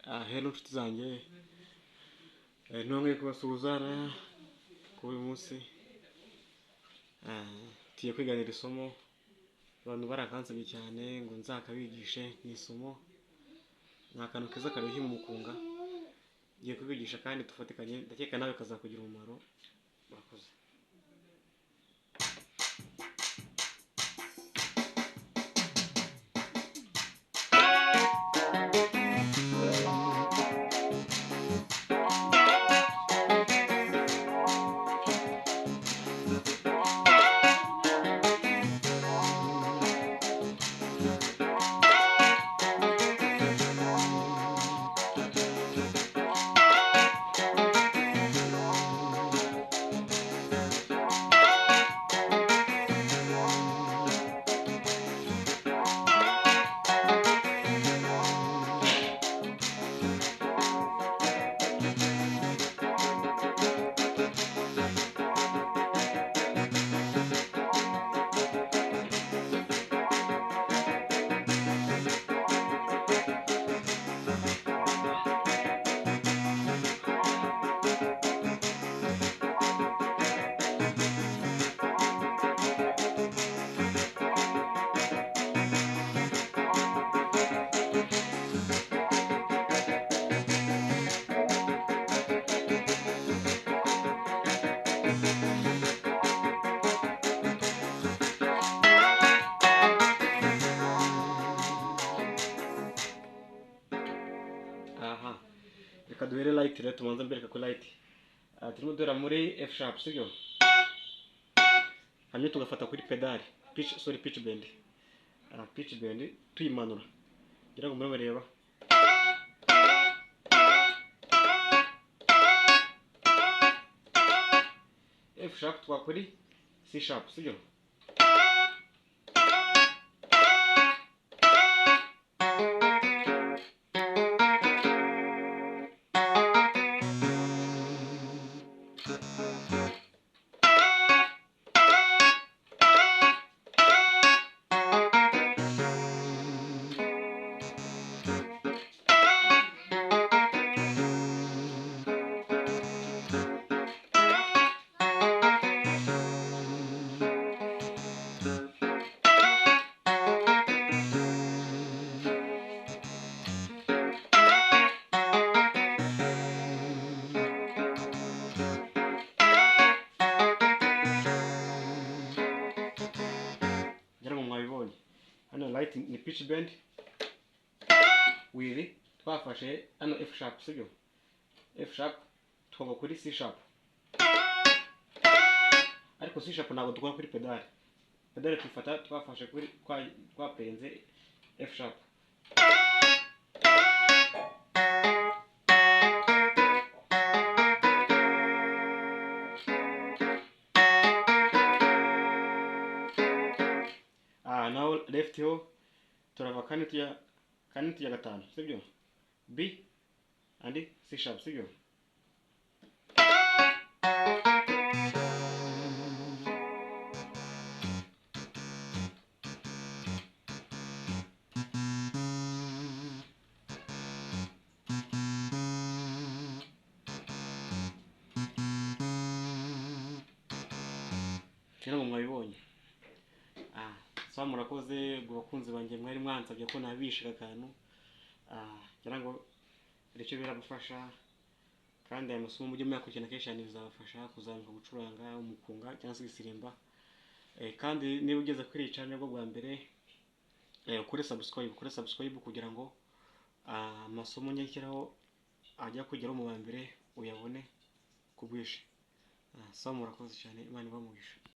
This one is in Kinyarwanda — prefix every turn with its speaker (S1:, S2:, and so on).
S1: Hello nshuti zanjye, nongeye kubasuhuzana kuri uyu munsi. Tugiye kwiganira isomo abantu barakansabye cyane ngo nzakabigishe. Ni isomo, ni akantu keza karyoshye mu mukunga. Ngiye kubigisha kandi tufatikanye, ndakeka nawe kazakugira umumaro. Murakoze. Reka duhere light rero, tumanza mbereka ko light. Turimo duhera muri F sharp, sibyo? Hanyuma tugafata kuri pedal, pitch bend. Pitch bend tuyimanura. Ngira ngo murimo bareba. F sharp twa kuri C sharp, sibyo? Hano light ni pitch bend with twafashe hano F sharp, sibyo? F sharp twava kuri C sharp, ariko C sharp ntabwo dukora kuri pedal. Pedal twifata twafashe kuri twapenze F sharp. Now left ho turava kane tujya gatanu, sibyo? B and C sharp, sibyo? Ngira ngo mwabibonye. Murakoze gubakunzi banjye, mwari mwansabye ko nabishe akantu. Ngira ngo icyo birabafasha, kandi aya masomo mujye muyakurikirana kenshi cyane, bizabafasha kuzamuka gucuranga umukunga cyangwa se igisirimba. Kandi niba ugeze kuri iyi channel bwa mbere, ukore subscribe kugira ngo amasomo nyakiraho ajya kugeraho mu ba mbere uyabone ku bwinshi. Murakoze cyane, Imana ibamugisha.